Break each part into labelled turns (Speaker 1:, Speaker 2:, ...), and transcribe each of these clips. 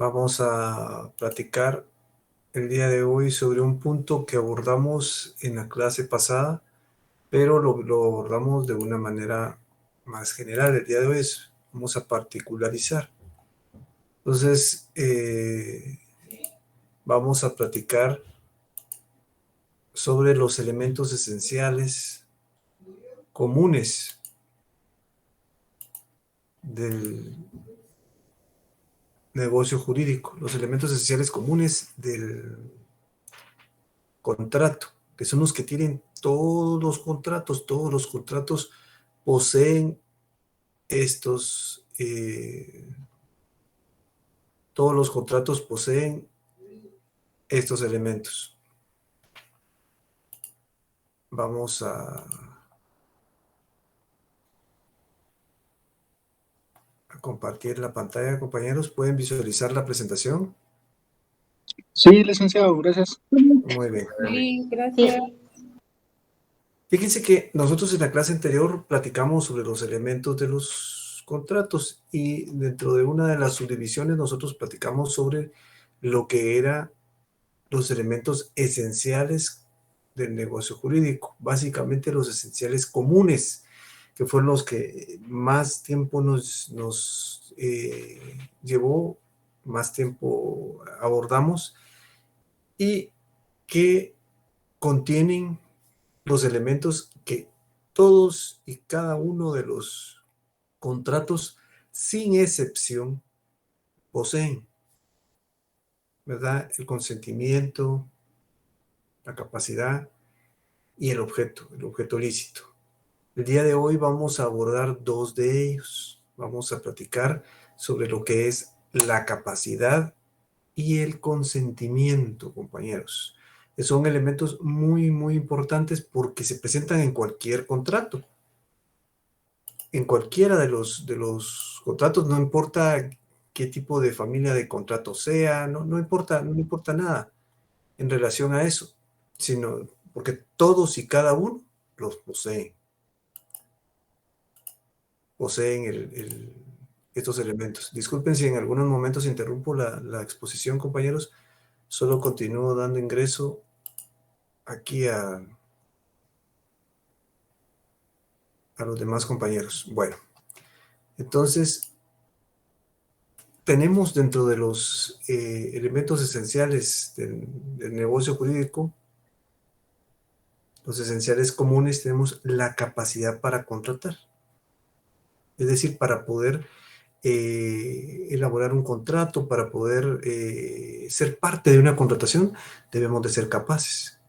Speaker 1: Vamos a platicar el día de hoy sobre un punto que abordamos en la clase pasada, pero lo abordamos de una manera más general. El día de hoy vamos a particularizar. Entonces, vamos a platicar sobre los elementos esenciales comunes del negocio jurídico, los elementos esenciales comunes del contrato, que son los que tienen todos los contratos. Todos los contratos poseen estos, todos los contratos poseen estos elementos. Vamos a compartir la pantalla, compañeros. ¿Pueden visualizar la presentación?
Speaker 2: Sí, licenciado, gracias.
Speaker 1: Muy bien.
Speaker 3: Sí, gracias.
Speaker 1: Fíjense que nosotros en la clase anterior platicamos sobre los elementos de los contratos y dentro de una de las subdivisiones nosotros platicamos sobre lo que eran los elementos esenciales del negocio jurídico, básicamente los esenciales comunes, que fueron los que más tiempo nos llevó, más tiempo abordamos y que contienen los elementos que todos y cada uno de los contratos, sin excepción, poseen, ¿verdad? El consentimiento, la capacidad y el objeto lícito. El día de hoy vamos a abordar dos de ellos. Vamos a platicar sobre lo que es la capacidad y el consentimiento, compañeros. Son elementos muy, muy importantes porque se presentan en cualquier contrato. En cualquiera de los contratos, no importa qué tipo de familia de contrato sea, no importa nada en relación a eso, sino porque todos y cada uno los poseen estos elementos. Disculpen si en algunos momentos interrumpo la exposición, compañeros. Solo continúo dando ingreso aquí a los demás compañeros. Bueno, entonces tenemos dentro de los elementos esenciales del negocio jurídico, los esenciales comunes, tenemos la capacidad para contratar. Es decir, para poder elaborar un contrato, para poder ser parte de una contratación, debemos de ser capaces,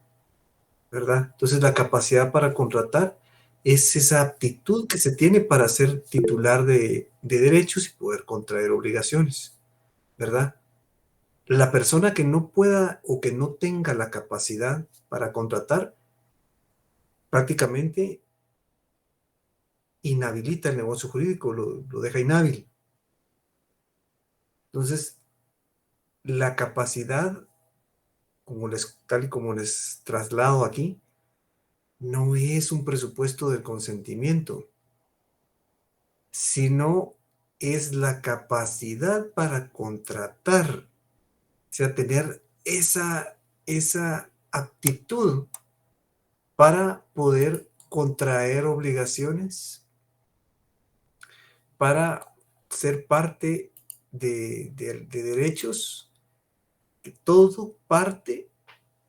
Speaker 1: ¿verdad? Entonces, la capacidad para contratar es esa aptitud que se tiene para ser titular de derechos y poder contraer obligaciones, ¿verdad? La persona que no pueda o que no tenga la capacidad para contratar, prácticamente inhabilita el negocio jurídico, lo deja inhábil. Entonces, la capacidad, tal y como les traslado aquí, no es un presupuesto del consentimiento, sino es la capacidad para contratar, o sea, tener esa aptitud para poder contraer obligaciones, para ser parte de derechos, que todo parte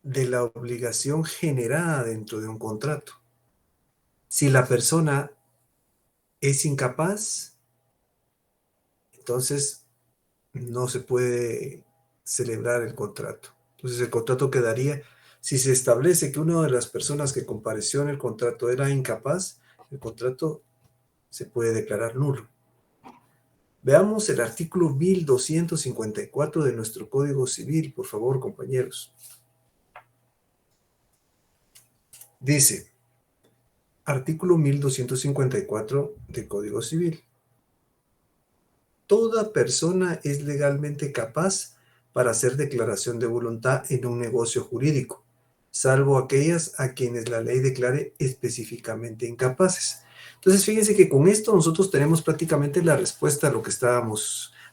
Speaker 1: de la obligación generada dentro de un contrato. Si la persona es incapaz, entonces no se puede celebrar el contrato. Entonces el contrato quedaría, si se establece que una de las personas que compareció en el contrato era incapaz, el contrato se puede declarar nulo. Veamos el artículo 1254 de nuestro Código Civil, por favor, compañeros. Dice, artículo 1254 del Código Civil. Toda persona es legalmente capaz para hacer declaración de voluntad en un negocio jurídico, salvo aquellas a quienes la ley declare específicamente incapaces. Entonces, fíjense que con esto nosotros tenemos prácticamente la respuesta a lo que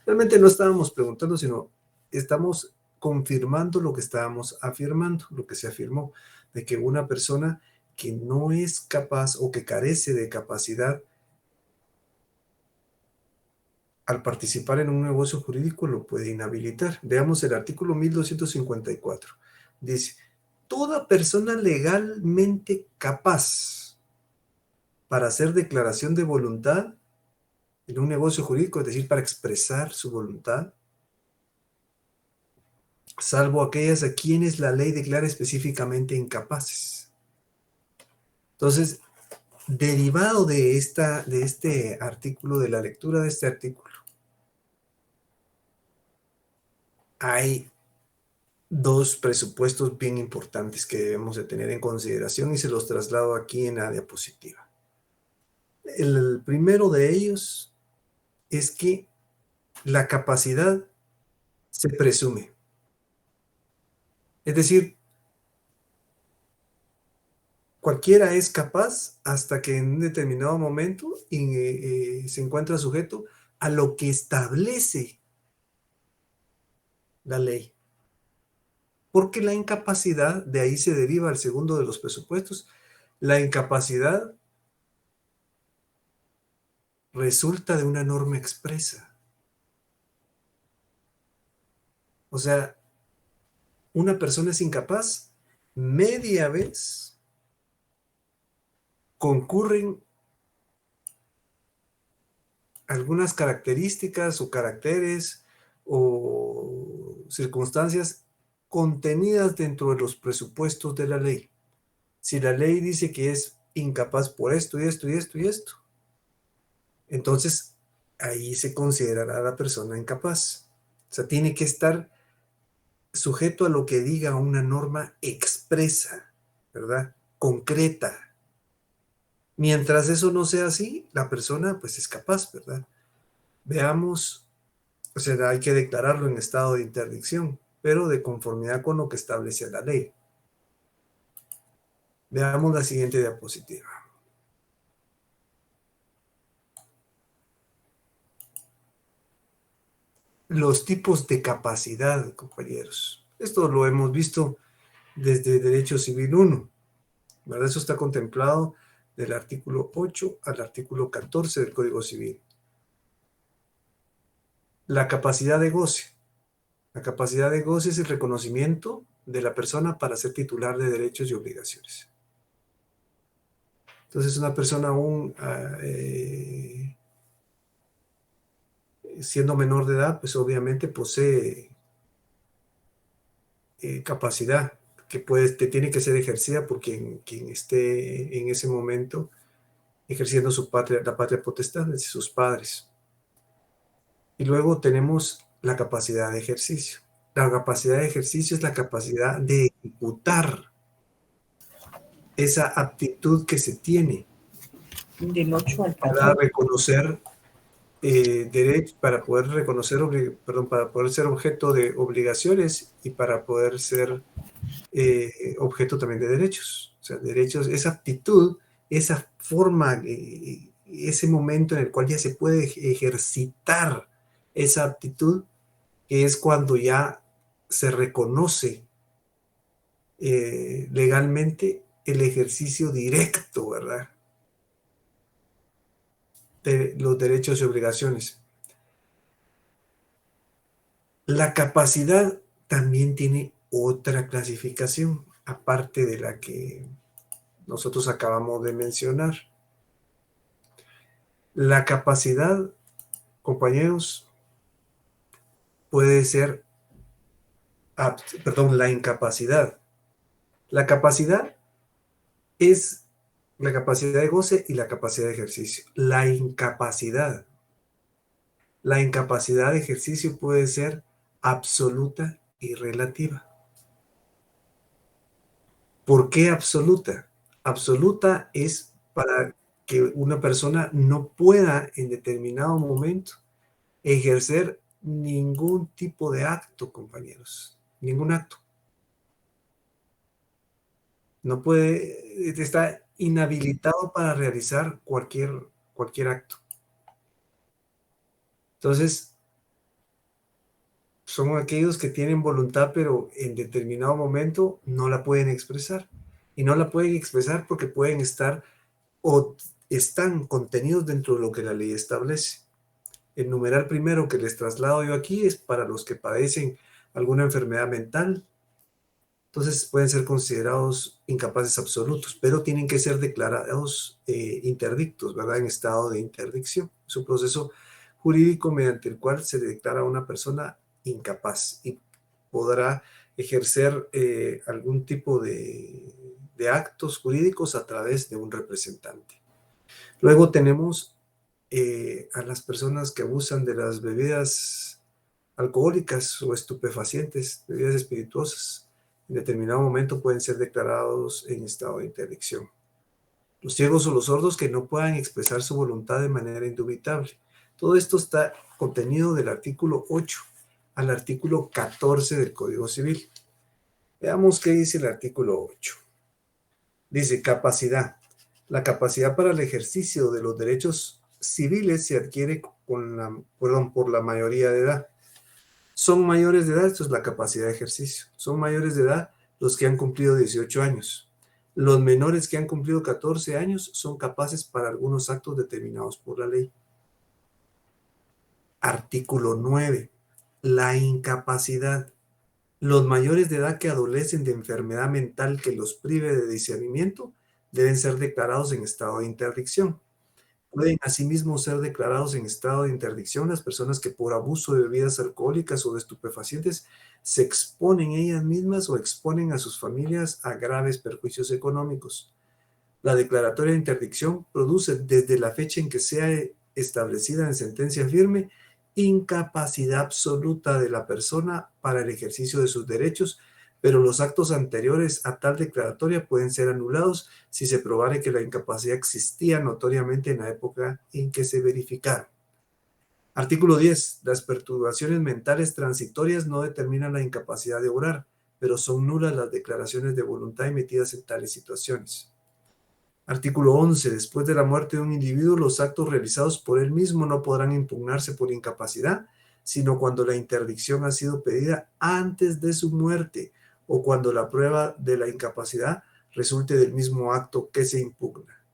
Speaker 1: realmente no estábamos preguntando, sino estamos confirmando lo que estábamos afirmando, lo que se afirmó, de que una persona que no es capaz o que carece de capacidad al participar en un negocio jurídico lo puede inhabilitar. Veamos el artículo 1254. Dice, toda persona legalmente capaz para hacer declaración de voluntad en un negocio jurídico, es decir, para expresar su voluntad, salvo aquellas a quienes la ley declara específicamente incapaces. Entonces, derivado de este artículo, de la lectura de este artículo, hay dos presupuestos bien importantes que debemos de tener en consideración y se los traslado aquí en la diapositiva. El primero de ellos es que la capacidad se presume. Es decir, cualquiera es capaz hasta que en un determinado momento se encuentra sujeto a lo que establece la ley. Porque la incapacidad, de ahí se deriva el segundo de los presupuestos, la incapacidad resulta de una norma expresa. O sea, una persona es incapaz, media vez concurren algunas características o caracteres o circunstancias contenidas dentro de los presupuestos de la ley. Si la ley dice que es incapaz por esto y esto y esto y esto, entonces ahí se considerará a la persona incapaz. O sea, tiene que estar sujeto a lo que diga una norma expresa, ¿verdad? Concreta. Mientras eso no sea así, la persona pues es capaz, ¿verdad? Veamos, o sea, hay que declararlo en estado de interdicción, pero de conformidad con lo que establece la ley. Veamos la siguiente diapositiva. Los tipos de capacidad, compañeros. Esto lo hemos visto desde Derecho Civil 1, ¿verdad? Eso está contemplado del artículo 8 al artículo 14 del Código Civil. La capacidad de goce. La capacidad de goce es el reconocimiento de la persona para ser titular de derechos y obligaciones. Entonces, una persona aún siendo menor de edad, pues obviamente posee capacidad que tiene que ser ejercida por quien esté en ese momento ejerciendo la patria potestad, es decir, sus padres. Y luego tenemos la capacidad de ejercicio. La capacidad de ejercicio es la capacidad de ejecutar esa aptitud que se tiene
Speaker 3: Del 8 al
Speaker 1: para
Speaker 3: 14.
Speaker 1: reconocer derechos, para poder reconocer, para poder ser objeto de obligaciones y para poder ser objeto también de derechos. O sea, derechos, esa aptitud, esa forma, ese momento en el cual ya se puede ejercitar esa aptitud, que es cuando ya se reconoce legalmente el ejercicio directo, ¿verdad? De los derechos y obligaciones. La capacidad también tiene otra clasificación, aparte de la que nosotros acabamos de mencionar. La capacidad, compañeros, puede ser, la incapacidad. La capacidad es la capacidad de goce y la capacidad de ejercicio. La incapacidad de ejercicio puede ser absoluta y relativa. ¿Por qué absoluta? Absoluta es para que una persona no pueda en determinado momento ejercer ningún tipo de acto, compañeros. Ningún acto. No puede, está inhabilitado para realizar cualquier acto. Entonces, son aquellos que tienen voluntad, pero en determinado momento no la pueden expresar. Y no la pueden expresar porque pueden estar o están contenidos dentro de lo que la ley establece. El numeral primero que les traslado yo aquí es para los que padecen alguna enfermedad mental. Entonces pueden ser considerados incapaces absolutos, pero tienen que ser declarados interdictos, ¿verdad? En estado de interdicción. Es un proceso jurídico mediante el cual se declara a una persona incapaz y podrá ejercer algún tipo de actos jurídicos a través de un representante. Luego tenemos a las personas que abusan de las bebidas alcohólicas o estupefacientes, bebidas espirituosas. En determinado momento pueden ser declarados en estado de interdicción. Los ciegos o los sordos que no puedan expresar su voluntad de manera indubitable. Todo esto está contenido del artículo 8 al artículo 14 del Código Civil. Veamos qué dice el artículo 8. Dice capacidad. La capacidad para el ejercicio de los derechos civiles se adquiere por la mayoría de edad. Son mayores de edad, esto es la capacidad de ejercicio. Son mayores de edad los que han cumplido 18 años. Los menores que han cumplido 14 años son capaces para algunos actos determinados por la ley. Artículo 9. La incapacidad. Los mayores de edad que adolecen de enfermedad mental que los prive de discernimiento deben ser declarados en estado de interdicción. Pueden asimismo ser declarados en estado de interdicción las personas que por abuso de bebidas alcohólicas o de estupefacientes se exponen ellas mismas o exponen a sus familias a graves perjuicios económicos. La declaratoria de interdicción produce desde la fecha en que sea establecida en sentencia firme incapacidad absoluta de la persona para el ejercicio de sus derechos, pero los actos anteriores a tal declaratoria pueden ser anulados si se probare que la incapacidad existía notoriamente en la época en que se verificaron. Artículo 10. Las perturbaciones mentales transitorias no determinan la incapacidad de obrar, pero son nulas las declaraciones de voluntad emitidas en tales situaciones. Artículo 11. Después de la muerte de un individuo, los actos realizados por él mismo no podrán impugnarse por incapacidad, sino cuando la interdicción ha sido pedida antes de su muerte o cuando la prueba de la incapacidad resulte del mismo acto que se impugna.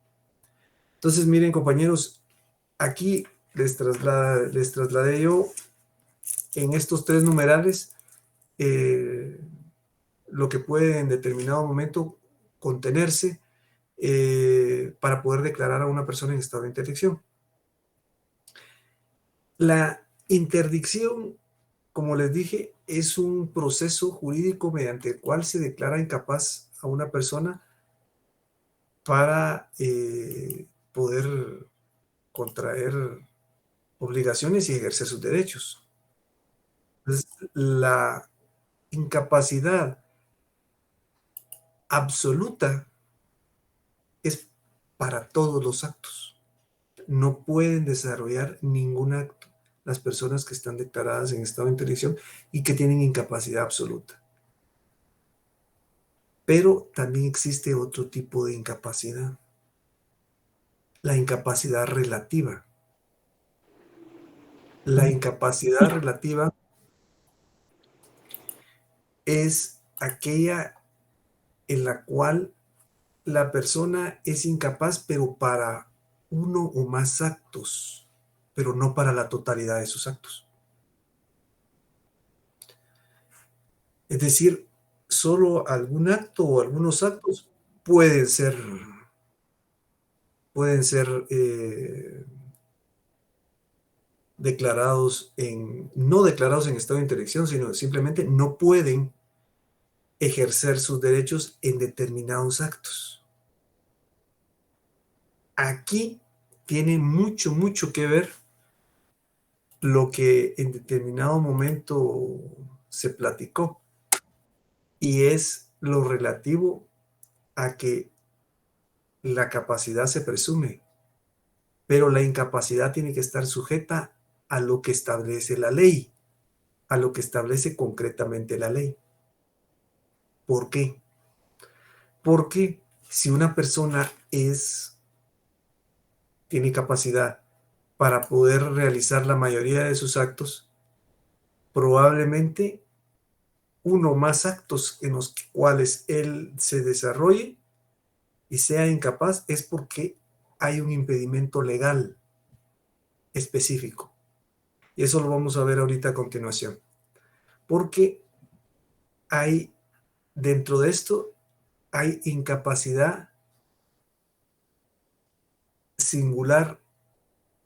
Speaker 1: Entonces, miren, compañeros, aquí les trasladé yo en estos tres numerales lo que puede en determinado momento contenerse para poder declarar a una persona en estado de interdicción. La interdicción, como les dije, es un proceso jurídico mediante el cual se declara incapaz a una persona para poder contraer obligaciones y ejercer sus derechos. Entonces, la incapacidad absoluta es para todos los actos. No pueden desarrollar ningún acto las personas que están declaradas en estado de interdicción y que tienen incapacidad absoluta. Pero también existe otro tipo de incapacidad, la incapacidad relativa. La incapacidad relativa es aquella en la cual la persona es incapaz, pero para uno o más actos, pero no para la totalidad de sus actos. Es decir, solo algún acto o algunos actos pueden ser no declarados en estado de interdicción, sino simplemente no pueden ejercer sus derechos en determinados actos. Aquí tiene mucho, mucho que ver lo que en determinado momento se platicó, y es lo relativo a que la capacidad se presume, pero la incapacidad tiene que estar sujeta a lo que establece la ley, a lo que establece concretamente la ley. ¿Por qué? Porque si una persona tiene capacidad para poder realizar la mayoría de sus actos, probablemente uno o más actos en los cuales él se desarrolle y sea incapaz es porque hay un impedimento legal específico. Y eso lo vamos a ver ahorita a continuación. Porque hay, dentro de esto, hay incapacidad singular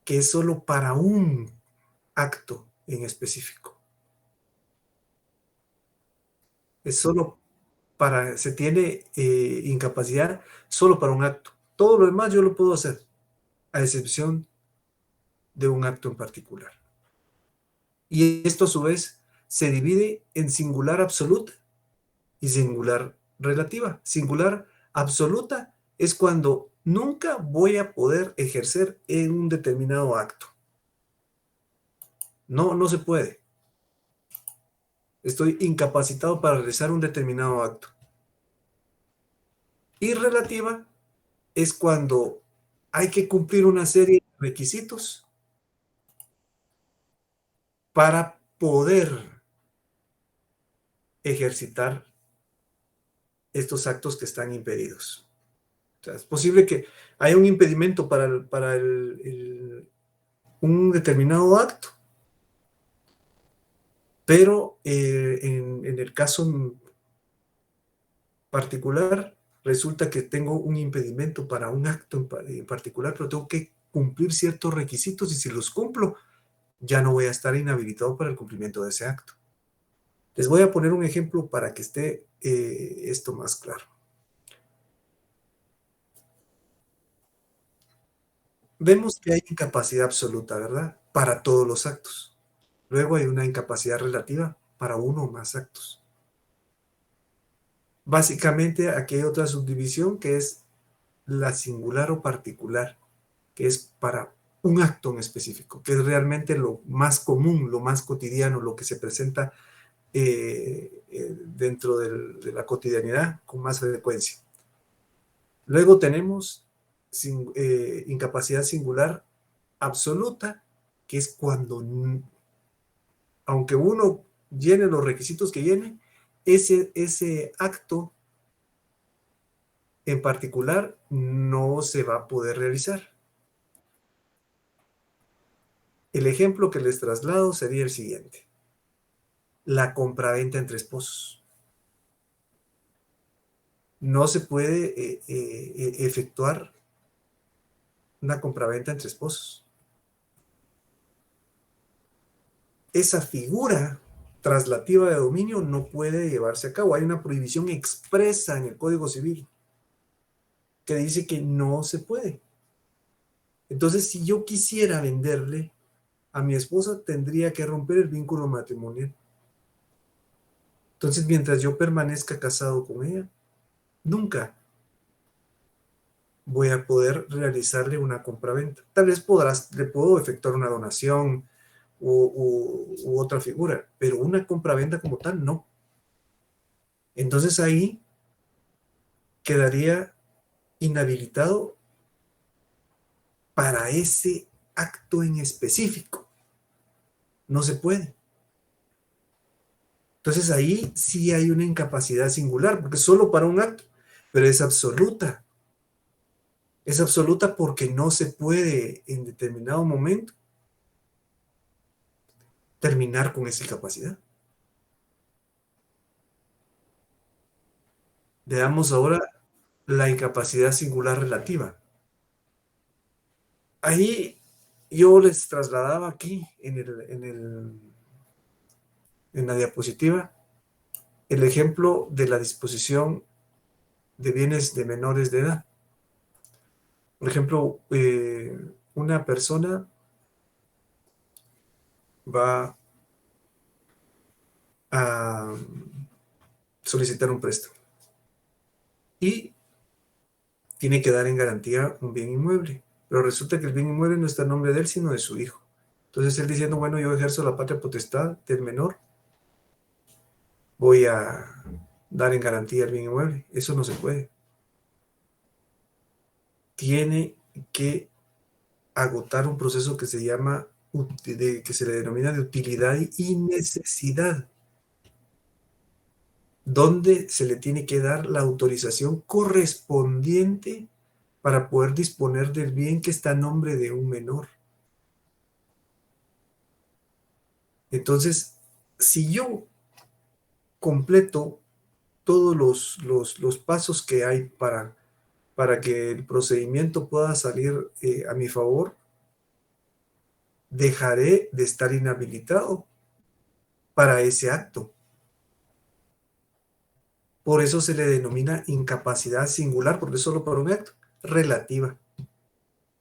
Speaker 1: que es solo para un acto en específico. Es solo se tiene incapacidad solo para un acto. Todo lo demás yo lo puedo hacer, a excepción de un acto en particular. Y esto a su vez se divide en singular absoluta y singular relativa. Singular absoluta es cuando nunca voy a poder ejercer en un determinado acto. No, no se puede. Estoy incapacitado para realizar un determinado acto. Y relativa es cuando hay que cumplir una serie de requisitos para poder ejercitar estos actos que están impedidos. O sea, es posible que haya un impedimento para un determinado acto, pero en el caso particular resulta que tengo un impedimento para un acto en particular, pero tengo que cumplir ciertos requisitos y si los cumplo, ya no voy a estar inhabilitado para el cumplimiento de ese acto. Les voy a poner un ejemplo para que esté esto más claro. Vemos que hay incapacidad absoluta, ¿verdad? Para todos los actos. Luego hay una incapacidad relativa para uno o más actos. Básicamente aquí hay otra subdivisión que es la singular o particular, que es para un acto en específico, que es realmente lo más común, lo más cotidiano, lo que se presenta dentro de la cotidianidad con más frecuencia. Luego tenemos incapacidad singular absoluta, que es cuando, aunque uno llene los requisitos que llene, ese acto en particular no se va a poder realizar. El ejemplo que les traslado sería el siguiente. La compraventa entre esposos. No se puede efectuar una compraventa entre esposos. Esa figura traslativa de dominio no puede llevarse a cabo. Hay una prohibición expresa en el Código Civil que dice que no se puede. Entonces, si yo quisiera venderle a mi esposa, tendría que romper el vínculo matrimonial. Entonces, mientras yo permanezca casado con ella, nunca voy a poder realizarle una compraventa. Tal vez le puedo efectuar una donación u otra figura, pero una compraventa como tal, no. Entonces ahí quedaría inhabilitado para ese acto en específico. No se puede. Entonces ahí sí hay una incapacidad singular, porque es solo para un acto, pero es absoluta. Es absoluta porque no se puede en determinado momento terminar con esa incapacidad. Veamos ahora la incapacidad singular relativa. Ahí yo les trasladaba aquí en la diapositiva el ejemplo de la disposición de bienes de menores de edad. Por ejemplo, una persona va a solicitar un préstamo y tiene que dar en garantía un bien inmueble, pero resulta que el bien inmueble no está en nombre de él, sino de su hijo. Entonces él diciendo, bueno, yo ejerzo la patria potestad del menor, voy a dar en garantía el bien inmueble. Eso no se puede. Tiene que agotar un proceso que se llama que se le denomina de utilidad y necesidad, donde se le tiene que dar la autorización correspondiente para poder disponer del bien que está a nombre de un menor. Entonces, si yo completo todos los pasos que hay para que el procedimiento pueda salir a mi favor, dejaré de estar inhabilitado para ese acto. Por eso se le denomina incapacidad singular, porque es solo para un acto, relativa.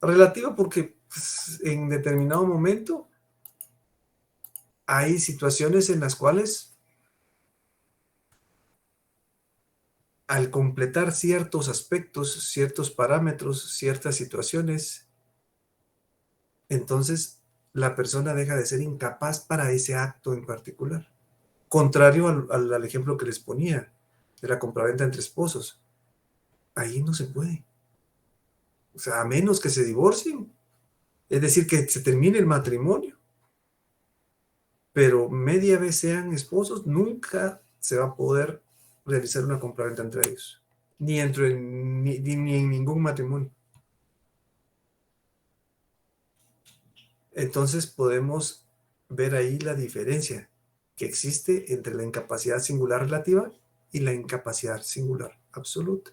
Speaker 1: Relativa porque pues, en determinado momento hay situaciones en las cuales al completar ciertos aspectos, ciertos parámetros, ciertas situaciones, entonces la persona deja de ser incapaz para ese acto en particular. Contrario al ejemplo que les ponía de la compraventa entre esposos. Ahí no se puede. O sea, a menos que se divorcien. Es decir, que se termine el matrimonio. Pero media vez sean esposos, nunca se va a poder realizar una compraventa entre ellos. Ni en ningún matrimonio. Entonces podemos ver ahí la diferencia que existe entre la incapacidad singular relativa y la incapacidad singular absoluta.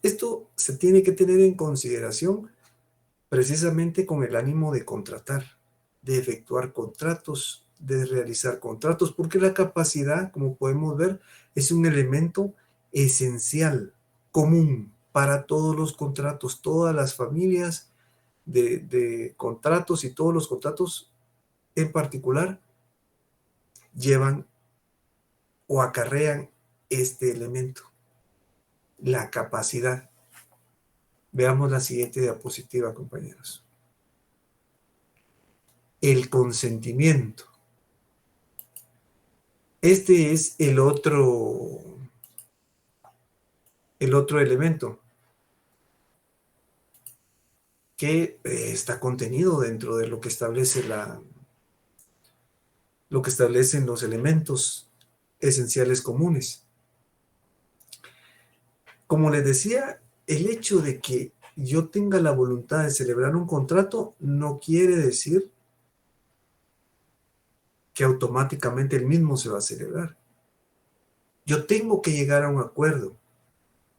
Speaker 1: Esto se tiene que tener en consideración precisamente con el ánimo de contratar, de efectuar contratos, de realizar contratos, porque la capacidad, como podemos ver, es un elemento esencial, común para todos los contratos, todas las familias de contratos y todos los contratos en particular llevan o acarrean este elemento, la capacidad. Veamos la siguiente diapositiva, compañeros. El consentimiento. Este es el otro elemento que está contenido dentro de lo que establece lo que establecen los elementos esenciales comunes. Como les decía, el hecho de que yo tenga la voluntad de celebrar un contrato no quiere decir que automáticamente el mismo se va a celebrar. Yo tengo que llegar a un acuerdo.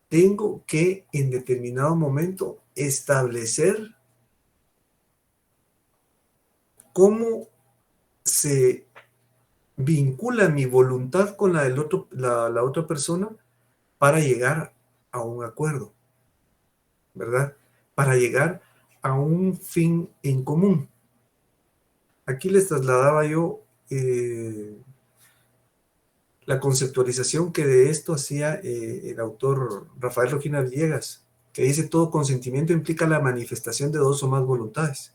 Speaker 1: Tengo que en determinado momento establecer cómo se vincula mi voluntad con la otra persona para llegar a un acuerdo, ¿verdad? Para llegar a un fin en común. Aquí les trasladaba yo la conceptualización que de esto hacía el autor Rafael Regina Villegas, que dice: todo consentimiento implica la manifestación de dos o más voluntades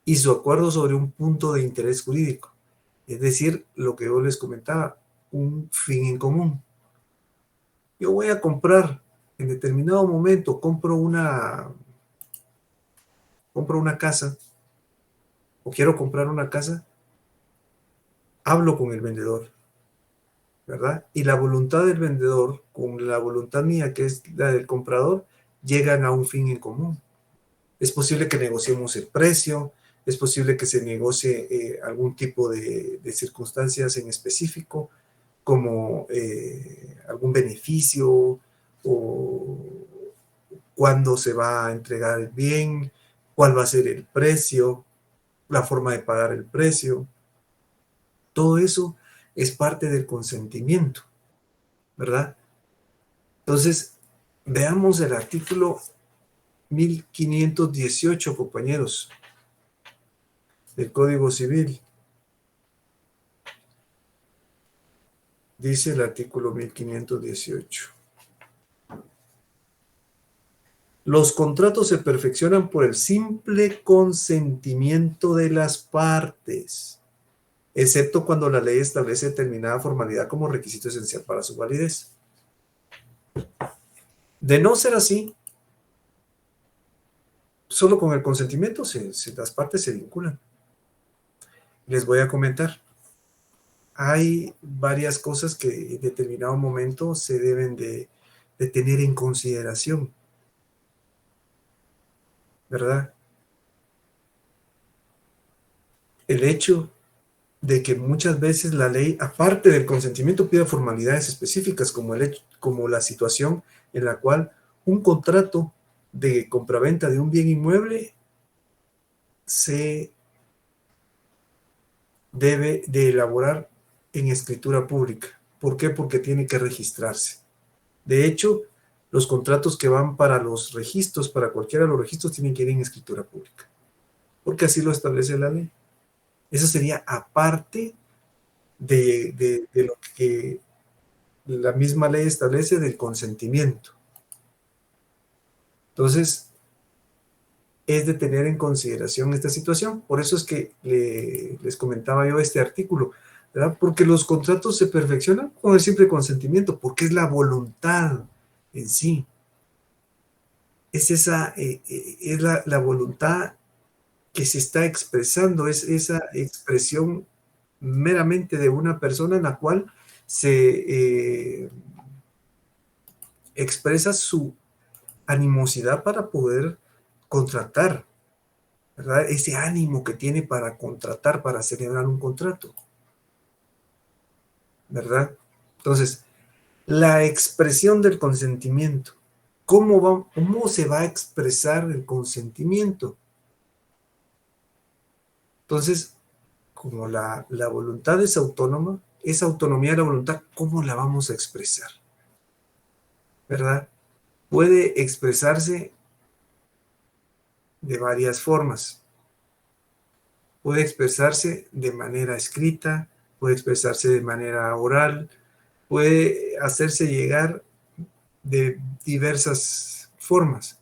Speaker 1: y su acuerdo sobre un punto de interés jurídico, es decir, lo que yo les comentaba, un fin en común. Yo voy a comprar, en determinado momento, compro una casa, o quiero comprar una casa, hablo con el vendedor, ¿verdad? Y la voluntad del vendedor con la voluntad mía, que es la del comprador, llegan a un fin en común. Es posible que negociemos el precio, es posible que se negocie algún tipo de circunstancias en específico, como algún beneficio o cuándo se va a entregar el bien, cuál va a ser el precio, la forma de pagar el precio. Todo eso es parte del consentimiento, ¿verdad? Entonces, veamos el artículo 1518, compañeros, del Código Civil. Dice el artículo 1518. Los contratos se perfeccionan por el simple consentimiento de las partes, excepto cuando la ley establece determinada formalidad como requisito esencial para su validez. De no ser así, solo con el consentimiento las partes se vinculan. Les voy a comentar. Hay varias cosas que en determinado momento se deben de tener en consideración, ¿verdad? El hecho de que muchas veces la ley, aparte del consentimiento, pide formalidades específicas, como la situación en la cual un contrato de compraventa de un bien inmueble se debe de elaborar en escritura pública. ¿Por qué? Porque tiene que registrarse. De hecho, los contratos que van para los registros, para cualquiera de los registros, tienen que ir en escritura pública, porque así lo establece la ley. Eso sería aparte de lo que la misma ley establece del consentimiento. Entonces, es de tener en consideración esta situación. Por eso es que les comentaba yo este artículo, ¿verdad? Porque los contratos se perfeccionan con el simple consentimiento, porque es la voluntad en sí. Es la voluntad que se está expresando, es esa expresión meramente de una persona en la cual se expresa su animosidad para poder contratar, ¿verdad? Ese ánimo que tiene para contratar, para celebrar un contrato, ¿verdad? Entonces, la expresión del consentimiento. ¿Cómo se va a expresar el consentimiento? Entonces, como la voluntad es autónoma, esa autonomía de la voluntad, ¿cómo la vamos a expresar? ¿Verdad? Puede expresarse de varias formas. Puede expresarse de manera escrita, puede expresarse de manera oral, puede hacerse llegar de diversas formas.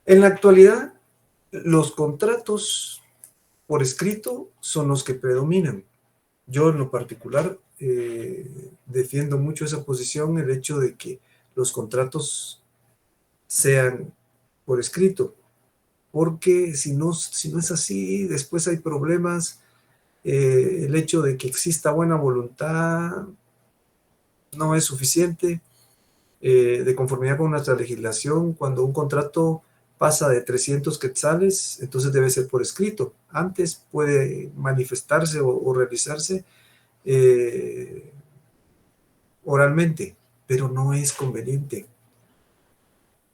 Speaker 1: En la actualidad, los contratos por escrito son los que predominan. Yo en lo particular defiendo mucho esa posición, el hecho de que los contratos sean por escrito, porque si no es así, después hay problemas. El hecho de que exista buena voluntad no es suficiente. De conformidad con nuestra legislación, cuando un contrato pasa de 300 quetzales, entonces debe ser por escrito. Antes puede manifestarse o realizarse oralmente, pero no es conveniente.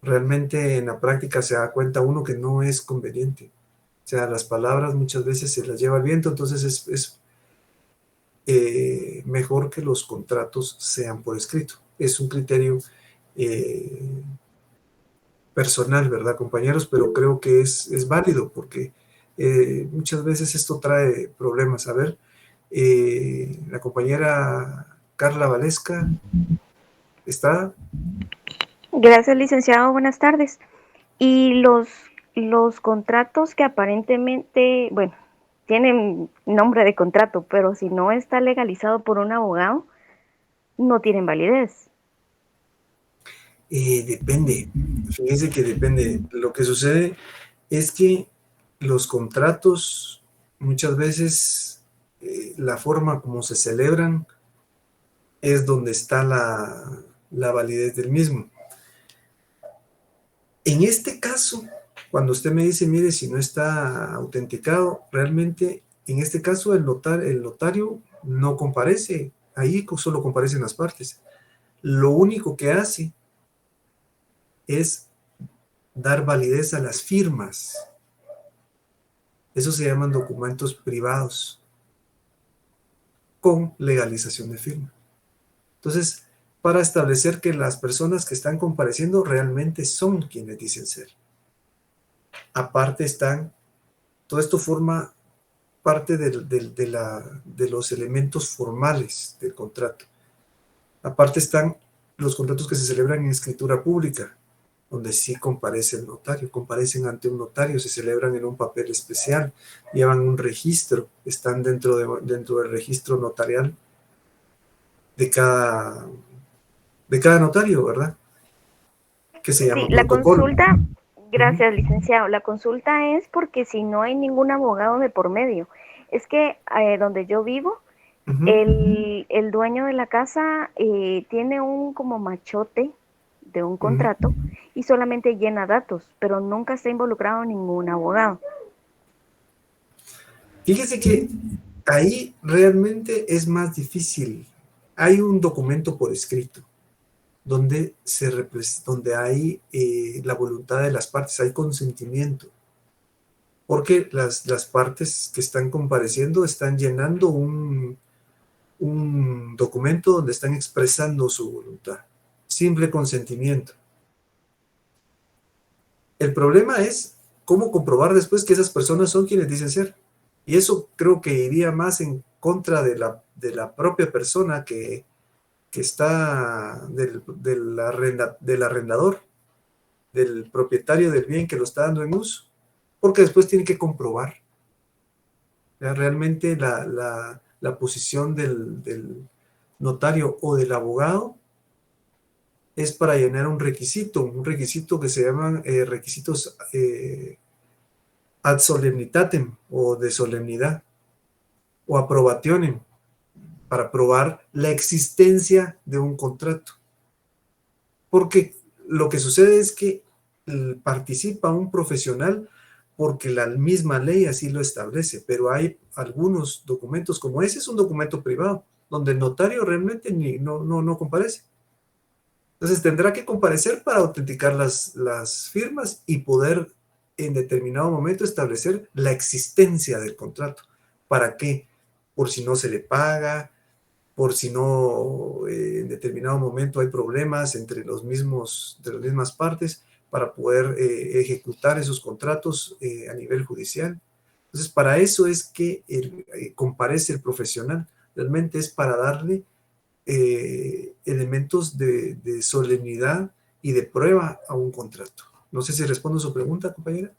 Speaker 1: Realmente en la práctica se da cuenta uno que no es conveniente. O sea, las palabras muchas veces se las lleva el viento, entonces es mejor que los contratos sean por escrito. Es un criterio personal, ¿verdad, compañeros? Pero creo que es válido porque muchas veces esto trae problemas. A ver, la compañera Carla Valesca, ¿está?
Speaker 4: Gracias, licenciado. Buenas tardes. Y los contratos que aparentemente, bueno, tienen nombre de contrato, pero si no está legalizado por un abogado, no tienen validez.
Speaker 1: Depende. Fíjense que depende. Lo que sucede es que los contratos muchas veces la forma como se celebran es donde está la validez del mismo. En este caso, cuando usted me dice, mire, si no está autenticado, realmente en este caso el notario no comparece, ahí solo comparecen las partes. Lo único que hace es dar validez a las firmas. Eso se llaman documentos privados con legalización de firma. Entonces, para establecer que las personas que están compareciendo realmente son quienes dicen ser. Aparte todo esto forma parte de los elementos formales del contrato. Aparte están los contratos que se celebran en escritura pública, donde sí comparece el notario, comparecen ante un notario, se celebran en un papel especial, llevan un registro, están dentro del registro notarial de cada notario, ¿verdad? Que se llama
Speaker 4: Sí, la
Speaker 1: protocolo.
Speaker 4: consulta, Gracias, licenciado. La consulta es porque si no hay ningún abogado de por medio. Es que donde yo vivo,
Speaker 1: Ujú.
Speaker 4: el dueño de la casa tiene un como machote de un contrato y solamente llena datos, pero nunca está involucrado ningún abogado.
Speaker 1: Fíjese que ahí realmente es más difícil. Hay un documento por escrito donde, donde hay la voluntad de las partes, hay consentimiento, porque las partes que están compareciendo están llenando un documento donde están expresando su voluntad, simple consentimiento. El problema es cómo comprobar después que esas personas son quienes dicen ser. Y eso creo que iría más en contra de la propia persona que está del arrendador, del propietario del bien que lo está dando en uso, porque después tiene que comprobar. ¿Ya? Realmente la posición del notario o del abogado es para llenar un requisito que se llaman requisitos ad solemnitatem o de solemnidad o approbationem, para probar la existencia de un contrato. Porque lo que sucede es que participa un profesional porque la misma ley así lo establece, pero hay algunos documentos, como ese es un documento privado, donde el notario realmente no comparece. Entonces tendrá que comparecer para autenticar las firmas y poder en determinado momento establecer la existencia del contrato. ¿Para qué? Por si no se le paga, por si no en determinado momento hay problemas entre de las mismas partes para poder ejecutar esos contratos a nivel judicial. Entonces, para eso es que comparece el profesional. Realmente es para darle elementos de solemnidad y de prueba a un contrato. No sé si respondo su pregunta, compañera.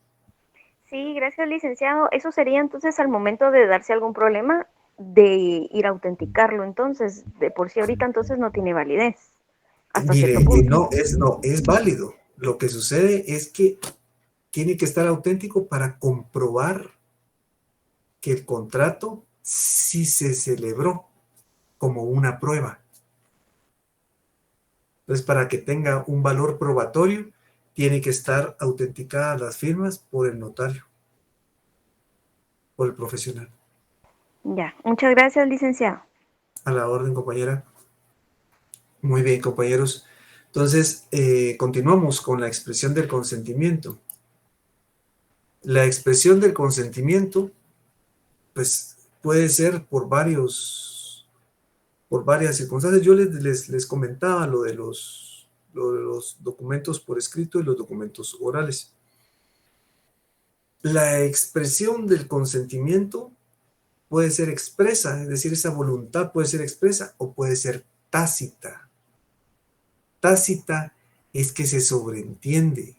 Speaker 4: Sí, gracias, licenciado. Eso sería entonces al momento de darse algún problema de ir a autenticarlo. Entonces, de por sí ahorita entonces no tiene validez hasta cierto
Speaker 1: Mire,
Speaker 4: punto.
Speaker 1: no, es válido. Lo que sucede es que tiene que estar auténtico para comprobar que el contrato sí se celebró como una prueba. Entonces, para que tenga un valor probatorio, tiene que estar autenticadas las firmas por el notario, por el profesional.
Speaker 4: Ya, muchas gracias, licenciado.
Speaker 1: A la orden, compañera. Muy bien, compañeros. Entonces, continuamos con la expresión del consentimiento. La expresión del consentimiento, pues, puede ser por varias circunstancias. Yo les comentaba lo de los documentos por escrito y los documentos orales. La expresión del consentimiento puede ser expresa, es decir, esa voluntad puede ser expresa o puede ser tácita. Tácita es que se sobreentiende.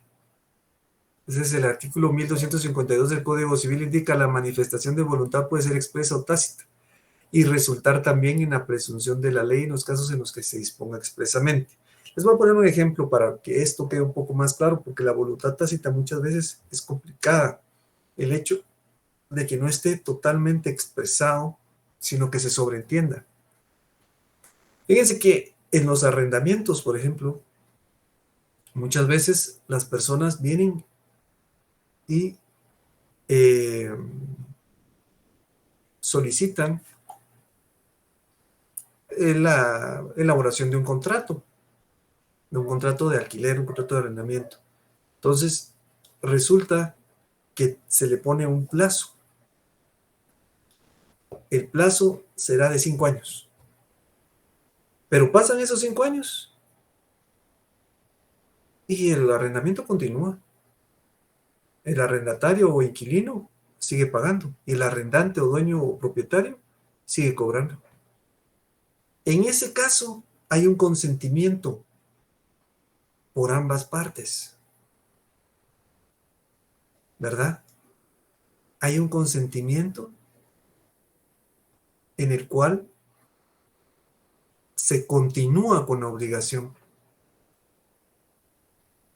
Speaker 1: Ese es el artículo 1252 del Código Civil, indica la manifestación de voluntad puede ser expresa o tácita y resultar también en la presunción de la ley en los casos en los que se disponga expresamente. Les voy a poner un ejemplo para que esto quede un poco más claro, porque la voluntad tácita muchas veces es complicada. El hecho de que no esté totalmente expresado, sino que se sobreentienda. Fíjense que en los arrendamientos, por ejemplo, muchas veces las personas vienen y solicitan la elaboración de un contrato de alquiler, un contrato de arrendamiento. Entonces, resulta que se le pone un plazo. El plazo será de 5 años. Pero pasan esos 5 años y el arrendamiento continúa. El arrendatario o inquilino sigue pagando y el arrendante o dueño o propietario sigue cobrando. En ese caso, hay un consentimiento por ambas partes, ¿verdad? Hay un consentimiento en el cual se continúa con la obligación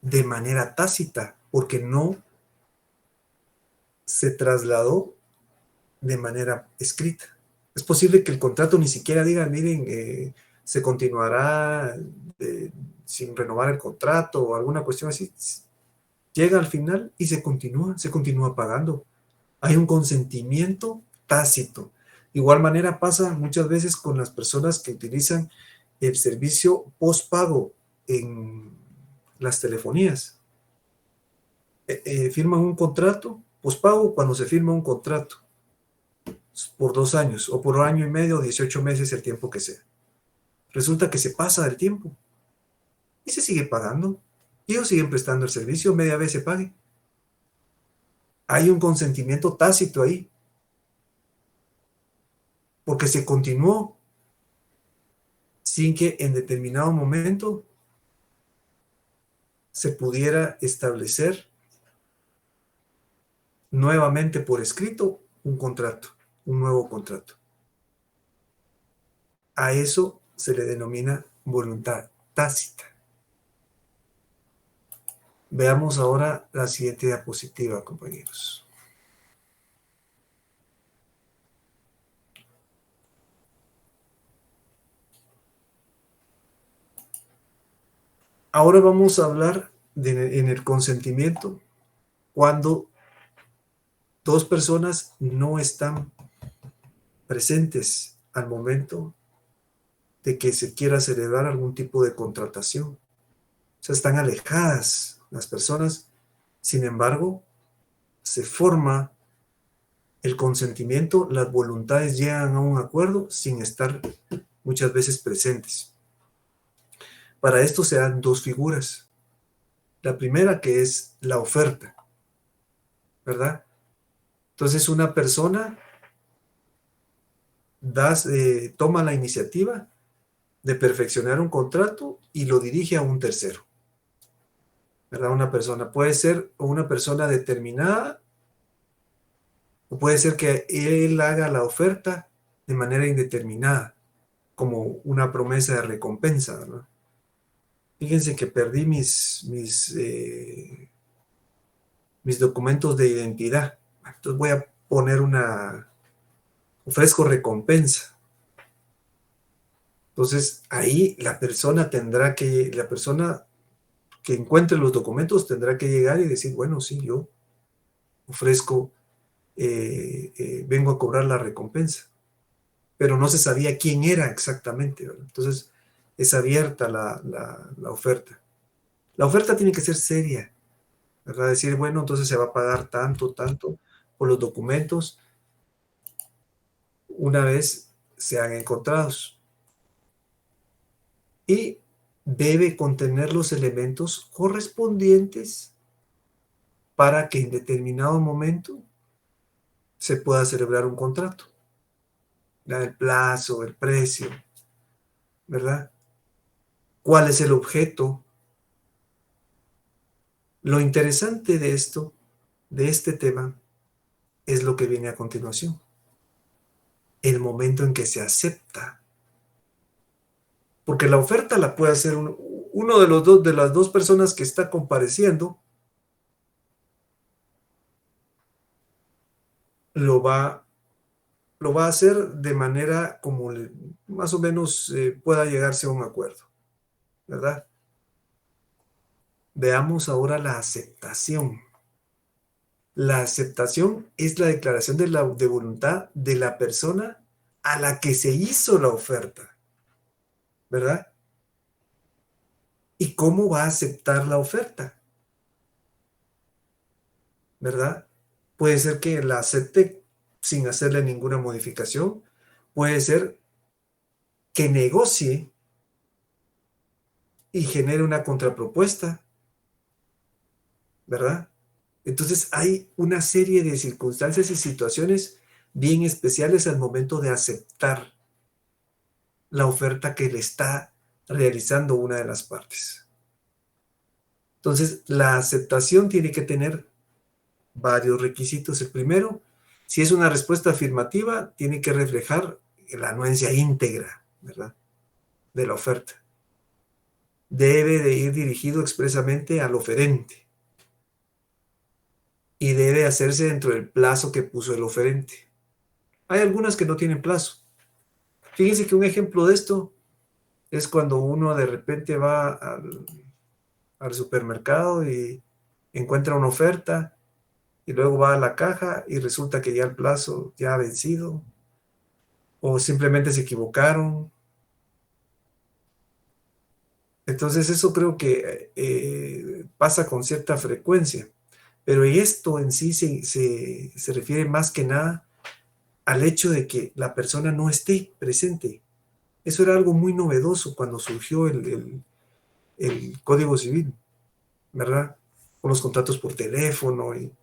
Speaker 1: de manera tácita, porque no se trasladó de manera escrita. Es posible que el contrato ni siquiera diga, miren, se continuará sin renovar el contrato o alguna cuestión así. Llega al final y se continúa pagando. Hay un consentimiento tácito. De igual manera pasa muchas veces con las personas que utilizan el servicio postpago en las telefonías. Firman un contrato postpago cuando se firma un contrato por 2 años o por 1 año y medio, 18 meses, el tiempo que sea. Resulta que se pasa del tiempo y se sigue pagando. Y ellos siguen prestando el servicio, media vez se pague. Hay un consentimiento tácito ahí, porque se continuó sin que en determinado momento se pudiera establecer nuevamente por escrito un contrato, un nuevo contrato. A eso se le denomina voluntad tácita. Veamos ahora la siguiente diapositiva, compañeros. Ahora vamos a hablar en el consentimiento cuando 2 personas no están presentes al momento de que se quiera celebrar algún tipo de contratación. O sea, están alejadas las personas, sin embargo, se forma el consentimiento, las voluntades llegan a un acuerdo sin estar muchas veces presentes. Para esto se dan 2 figuras. La primera, que es la oferta, ¿verdad? Entonces una persona toma la iniciativa de perfeccionar un contrato y lo dirige a un tercero, ¿verdad? Una persona puede ser una persona determinada o puede ser que él haga la oferta de manera indeterminada, como una promesa de recompensa, ¿verdad? Fíjense que perdí mis documentos de identidad. Entonces voy a poner ofrezco recompensa. Entonces ahí la persona que encuentre los documentos tendrá que llegar y decir, bueno, sí, yo ofrezco, vengo a cobrar la recompensa. Pero no se sabía quién era exactamente, ¿verdad? Entonces es abierta la oferta. La oferta tiene que ser seria, ¿verdad? Decir, bueno, entonces se va a pagar tanto por los documentos una vez sean encontrados. Y debe contener los elementos correspondientes para que en determinado momento se pueda celebrar un contrato. El plazo, el precio, ¿verdad? ¿Cuál es el objeto? Lo interesante de este tema, es lo que viene a continuación. El momento en que se acepta. Porque la oferta la puede hacer uno de las dos personas que está compareciendo, lo va a hacer de manera como más o menos pueda llegarse a un acuerdo, ¿verdad? Veamos ahora la aceptación. La aceptación es la declaración de voluntad de la persona a la que se hizo la oferta, ¿verdad? ¿Y cómo va a aceptar la oferta? ¿Verdad? Puede ser que la acepte sin hacerle ninguna modificación. Puede ser que negocie y genere una contrapropuesta, ¿verdad? Entonces hay una serie de circunstancias y situaciones bien especiales al momento de aceptar la oferta que le está realizando una de las partes. Entonces, la aceptación tiene que tener varios requisitos. El primero, si es una respuesta afirmativa, tiene que reflejar la anuencia íntegra, ¿verdad?, de la oferta. Debe de ir dirigido expresamente al oferente. y debe hacerse dentro del plazo que puso el oferente. Hay algunas que no tienen plazo. Fíjense que un ejemplo de esto es cuando uno de repente va al supermercado y encuentra una oferta y luego va a la caja y resulta que ya el plazo ya ha vencido o simplemente se equivocaron. Entonces eso creo que pasa con cierta frecuencia, pero esto en sí se refiere más que nada al hecho de que la persona no esté presente. Eso era algo muy novedoso cuando surgió el Código Civil, ¿verdad? Con los contratos por teléfono y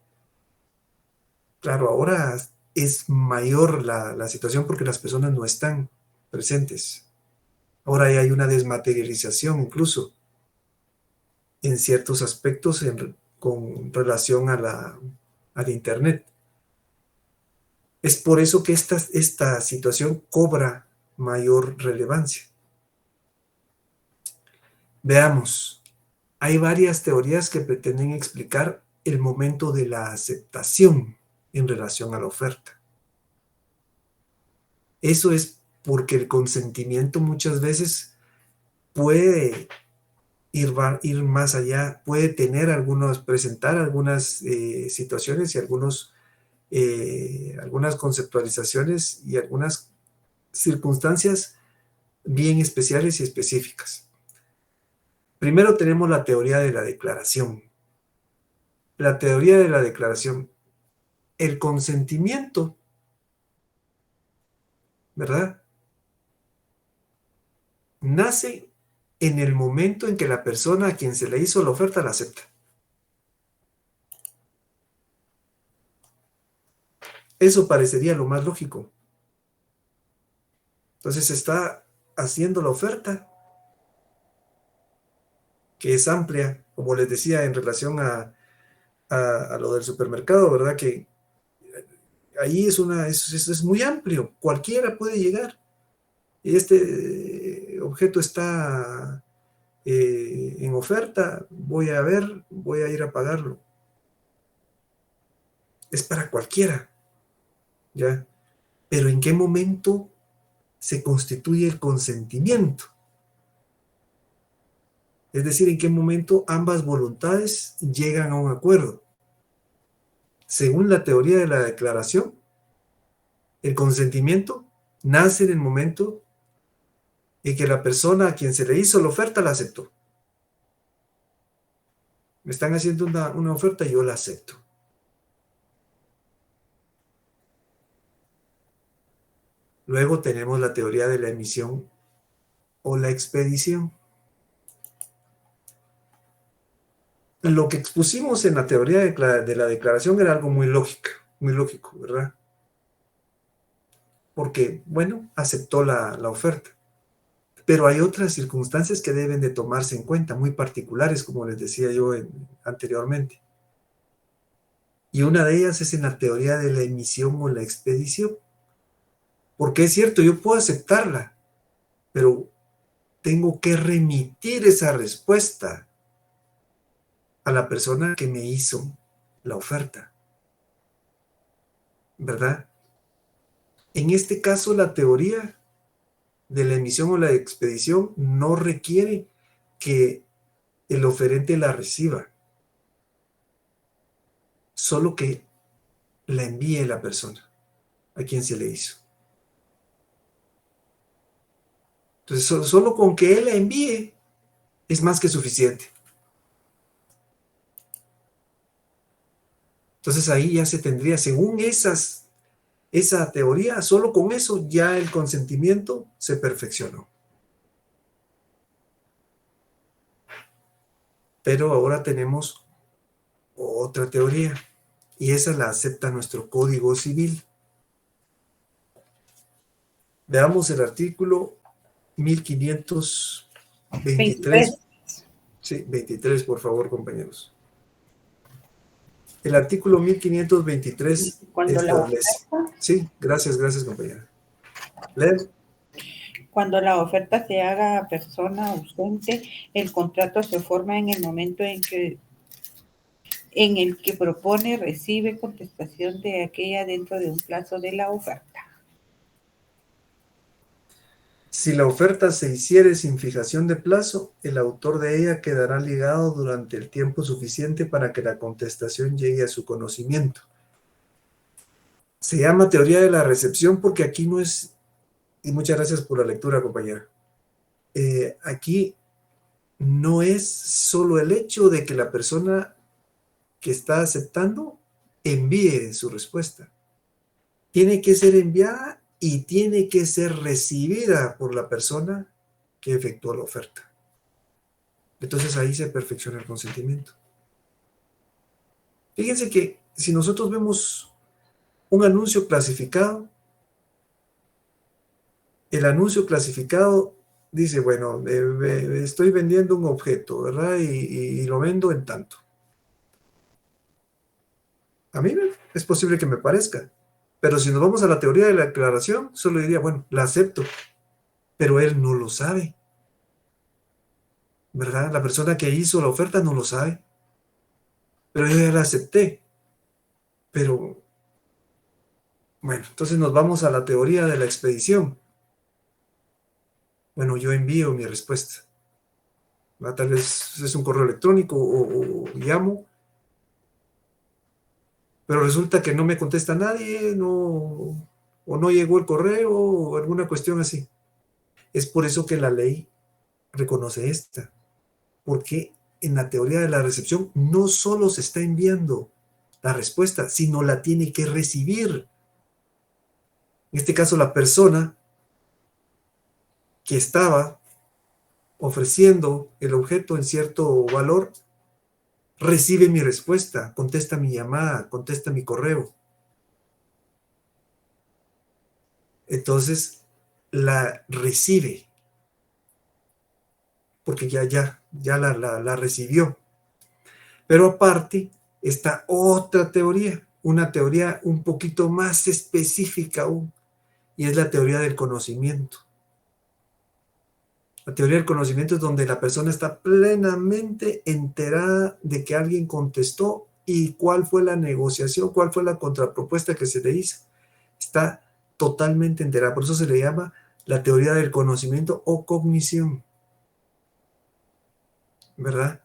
Speaker 1: claro, ahora es mayor la situación porque las personas no están presentes. Ahora ya hay una desmaterialización incluso en ciertos aspectos con relación al Internet. Es por eso que esta situación cobra mayor relevancia. Veamos, hay varias teorías que pretenden explicar el momento de la aceptación en relación a la oferta. Eso es porque el consentimiento muchas veces puede ir más allá, puede presentar algunas situaciones y algunas conceptualizaciones y algunas circunstancias bien especiales y específicas. Primero tenemos la teoría de la declaración. La teoría de la declaración, el consentimiento, ¿verdad? Nace en el momento en que la persona a quien se le hizo la oferta la acepta. Eso parecería lo más lógico. Entonces se está haciendo la oferta, que es amplia, como les decía, en relación a lo del supermercado, ¿verdad? Que ahí es muy amplio, cualquiera puede llegar. Y este objeto está en oferta, voy a ir a pagarlo. Es para cualquiera, ¿ya? Pero ¿en qué momento se constituye el consentimiento? Es decir, ¿en qué momento ambas voluntades llegan a un acuerdo? Según la teoría de la declaración, el consentimiento nace en el momento en que la persona a quien se le hizo la oferta la aceptó. Me están haciendo una oferta y yo la acepto. Luego tenemos la teoría de la emisión o la expedición. Lo que expusimos en la teoría de la declaración era algo muy lógico, ¿verdad? Porque, bueno, aceptó la oferta. Pero hay otras circunstancias que deben de tomarse en cuenta, muy particulares, como les decía yo anteriormente. Y una de ellas es en la teoría de la emisión o la expedición. Porque es cierto, yo puedo aceptarla, pero tengo que remitir esa respuesta a la persona que me hizo la oferta, ¿verdad? En este caso, la teoría de la emisión o la expedición no requiere que el oferente la reciba, solo que la envíe la persona a quien se le hizo. Entonces, solo con que él la envíe es más que suficiente. Entonces ahí ya se tendría, según esa teoría, solo con eso ya el consentimiento se perfeccionó. Pero ahora tenemos otra teoría y esa la acepta nuestro Código Civil. Veamos el artículo 1523. Sí, 23, por favor, compañeros. El artículo 1523 establece. Sí, gracias, compañera. ¿Leen?
Speaker 3: Cuando la oferta se haga a persona ausente, el contrato se forma en el momento en que en el que propone recibe contestación de aquella dentro de un plazo de la oferta.
Speaker 1: Si la oferta se hiciere sin fijación de plazo, el autor de ella quedará ligado durante el tiempo suficiente para que la contestación llegue a su conocimiento. Se llama teoría de la recepción porque aquí no es, y muchas gracias por la lectura, compañera. Aquí no es solo el hecho de que la persona que está aceptando envíe su respuesta. Tiene que ser enviada y tiene que ser recibida por la persona que efectuó la oferta. Entonces ahí se perfecciona el consentimiento. Fíjense que si nosotros vemos un anuncio clasificado, el anuncio clasificado dice, bueno, estoy vendiendo un objeto, ¿verdad? Y lo vendo en tanto. A mí es posible que me parezca, pero si nos vamos a la teoría de la aclaración, solo diría, bueno, la acepto, pero él no lo sabe, ¿verdad? La persona que hizo la oferta no lo sabe, pero yo ya la acepté. Pero, bueno, entonces nos vamos a la teoría de la expedición. Bueno, yo envío mi respuesta. Tal vez es un correo electrónico o llamo, pero resulta que no me contesta nadie, o no llegó el correo, o alguna cuestión así. Es por eso que la ley reconoce esta, porque en la teoría de la recepción no solo se está enviando la respuesta, sino la tiene que recibir. En este caso, la persona que estaba ofreciendo el objeto en cierto valor recibe mi respuesta, contesta mi llamada, contesta mi correo. Entonces, la recibe, porque ya la recibió. Pero aparte está otra teoría, una teoría un poquito más específica aún, y es la teoría del conocimiento. La teoría del conocimiento es donde la persona está plenamente enterada de que alguien contestó y cuál fue la negociación, cuál fue la contrapropuesta que se le hizo. Está totalmente enterada. Por eso se le llama la teoría del conocimiento o cognición, ¿verdad?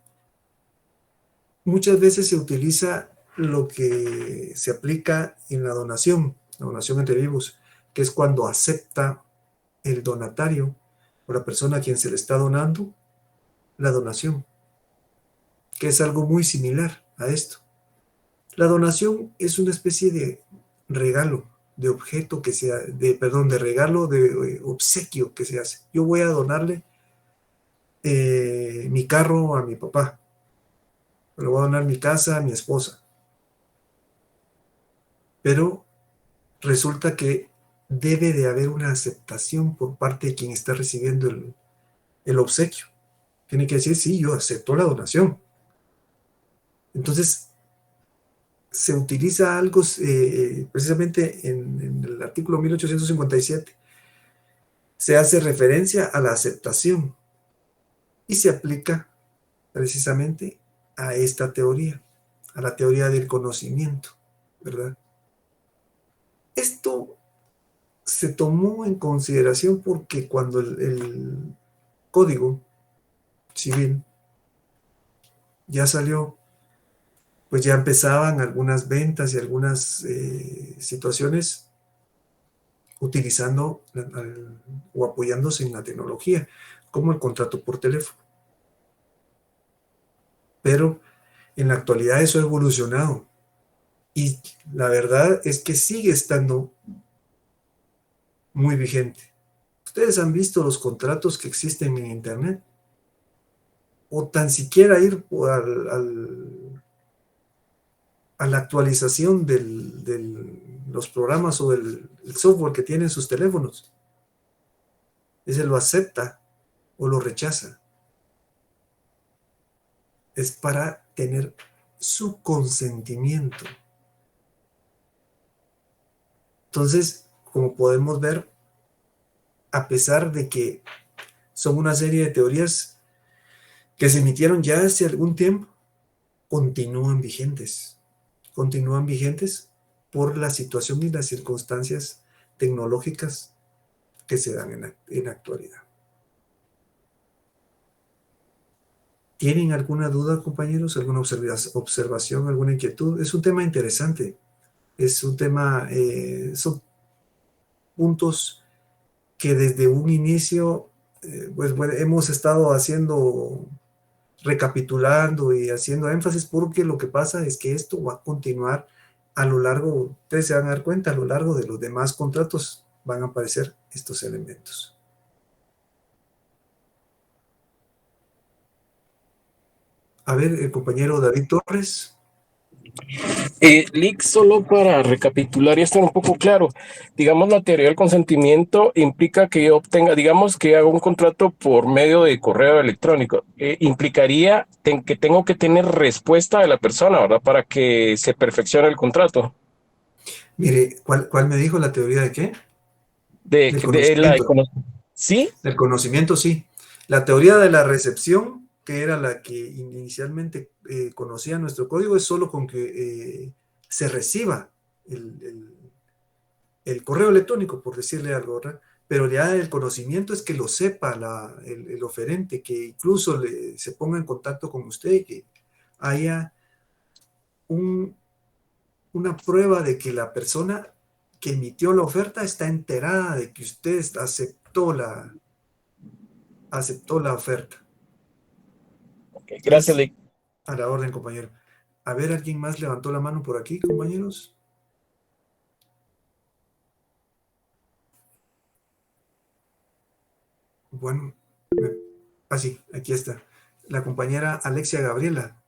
Speaker 1: Muchas veces se utiliza lo que se aplica en la donación entre vivos, que es cuando acepta el donatario o la persona a quien se le está donando la donación, que es algo muy similar a esto. La donación es una especie de regalo, de objeto que sea, de regalo, de obsequio que se hace. Yo voy a donarle mi carro a mi papá, le voy a donar mi casa a mi esposa, pero resulta que debe de haber una aceptación por parte de quien está recibiendo el obsequio. Tiene que decir, sí, yo acepto la donación. Entonces, se utiliza algo, precisamente en el artículo 1857, se hace referencia a la aceptación y se aplica precisamente a esta teoría, a la teoría del conocimiento, ¿verdad? Esto se tomó en consideración porque cuando el Código Civil ya salió, pues ya empezaban algunas ventas y algunas situaciones utilizando o apoyándose en la tecnología, como el contrato por teléfono. Pero en la actualidad eso ha evolucionado y la verdad es que sigue estando muy vigente. ¿Ustedes han visto los contratos que existen en Internet? O tan siquiera ir a la actualización de los programas o del software que tienen sus teléfonos. Ese lo acepta o lo rechaza. Es para tener su consentimiento. Entonces, como podemos ver, a pesar de que son una serie de teorías que se emitieron ya hace algún tiempo, continúan vigentes por la situación y las circunstancias tecnológicas que se dan en la actualidad. ¿Tienen alguna duda, compañeros? ¿Alguna observación, alguna inquietud? Es un tema interesante. Es un tema, son puntos que desde un inicio, pues bueno, hemos estado recapitulando y haciendo énfasis, porque lo que pasa es que esto va a continuar a lo largo, ustedes se van a dar cuenta, a lo largo de los demás contratos van a aparecer estos elementos. A ver, el compañero David Torres.
Speaker 5: Lick, solo para recapitular y estar un poco claro, digamos, la teoría del consentimiento implica que yo obtenga, digamos, que haga un contrato por medio de correo electrónico. Implicaría que tengo que tener respuesta de la persona, ¿verdad? Para que se perfeccione el contrato.
Speaker 1: Mire, ¿cuál me dijo la teoría de qué?
Speaker 5: Del conocimiento. ¿Sí?
Speaker 1: Del conocimiento, sí. La teoría de la recepción, que era la que inicialmente conocía nuestro código, es solo con que se reciba el correo electrónico, por decirle algo, ¿verdad? Pero ya el conocimiento es que lo sepa el oferente, que incluso se ponga en contacto con usted y que haya una prueba de que la persona que emitió la oferta está enterada de que usted aceptó la oferta.
Speaker 5: Okay, gracias, Lick.
Speaker 1: A la orden, compañero. A ver, ¿alguien más levantó la mano por aquí, compañeros? Bueno, sí, aquí está. La compañera Alexia Gabriela.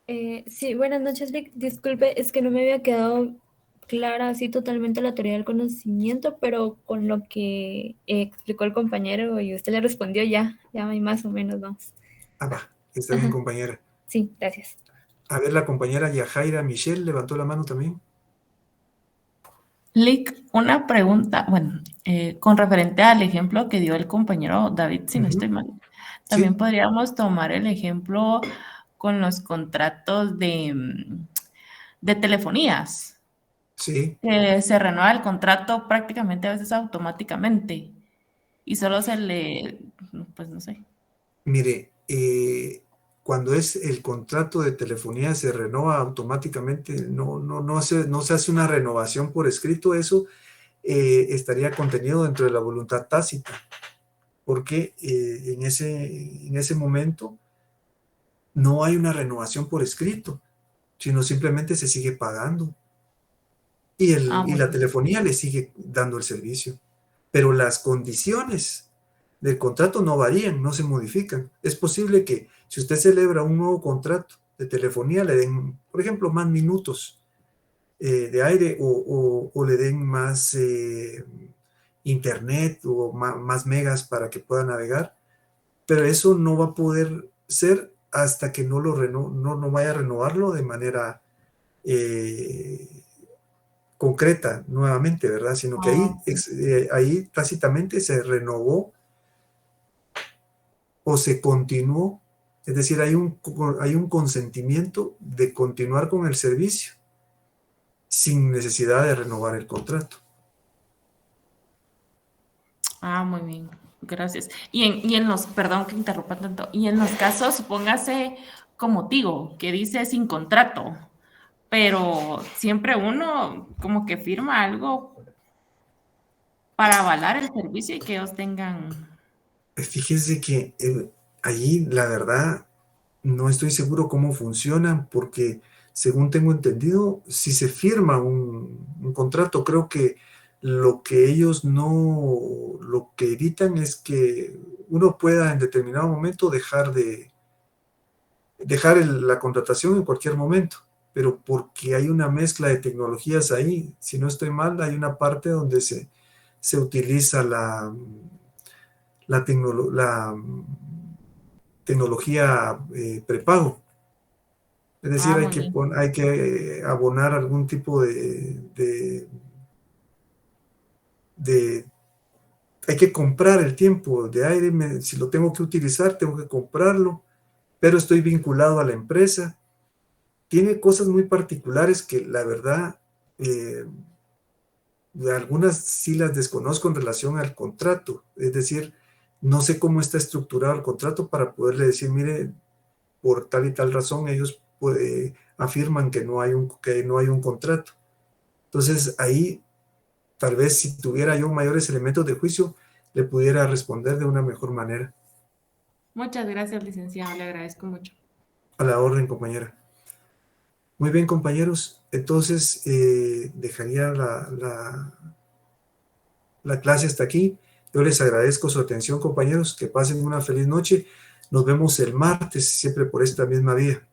Speaker 6: Sí, buenas noches, Lick. Disculpe, es que no me había quedado clara así totalmente la teoría del conocimiento, pero con lo que explicó el compañero y usted le respondió ya hay más o menos, vamos.
Speaker 1: Va, está bien, compañera.
Speaker 6: Sí, gracias.
Speaker 1: A ver, la compañera Yajaira Michelle levantó la mano también.
Speaker 7: Lick, una pregunta, bueno, con referente al ejemplo que dio el compañero David, si no estoy mal, también podríamos tomar el ejemplo con los contratos de telefonías.
Speaker 1: Sí.
Speaker 7: Se renueva el contrato prácticamente a veces automáticamente y solo se le, pues no sé.
Speaker 1: Mire, cuando es el contrato de telefonía se renova automáticamente, no se hace una renovación por escrito, eso estaría contenido dentro de la voluntad tácita, porque en ese momento no hay una renovación por escrito, sino simplemente se sigue pagando y la telefonía le sigue dando el servicio, pero las condiciones del contrato no varían, no se modifican. Es posible que si usted celebra un nuevo contrato de telefonía le den, por ejemplo, más minutos de aire o le den más internet o más megas para que pueda navegar, pero eso no va a poder ser hasta que no vaya a renovarlo de manera concreta nuevamente, ¿verdad? Sino que ahí tácitamente se renovó o se continuó, es decir, hay un consentimiento de continuar con el servicio sin necesidad de renovar el contrato.
Speaker 7: Muy bien, gracias. Y en los, perdón que interrumpa tanto, y en los casos, supóngase como Tigo, que dice sin contrato, pero siempre uno como que firma algo para avalar el servicio y que ellos tengan...
Speaker 1: Fíjense que allí, la verdad, no estoy seguro cómo funcionan, porque según tengo entendido, si se firma un contrato, creo que lo que ellos lo que evitan es que uno pueda en determinado momento dejar la contratación en cualquier momento, pero porque hay una mezcla de tecnologías ahí. Si no estoy mal, hay una parte donde se utiliza la tecnología prepago. Es decir, hay que abonar algún tipo hay que comprar el tiempo de aire. Si lo tengo que utilizar, tengo que comprarlo, pero estoy vinculado a la empresa tiene cosas muy particulares que la verdad, algunas sí las desconozco en relación al contrato. Es decir, no sé cómo está estructurado el contrato para poderle decir, mire, por tal y tal razón ellos afirman que no hay un contrato. Entonces ahí, tal vez si tuviera yo mayores elementos de juicio, le pudiera responder de una mejor manera.
Speaker 7: Muchas gracias, licenciado, le agradezco mucho.
Speaker 1: A la orden, compañera. Muy bien, compañeros. Entonces, dejaría la clase hasta aquí. Yo les agradezco su atención, compañeros. Que pasen una feliz noche. Nos vemos el martes, siempre por esta misma vía.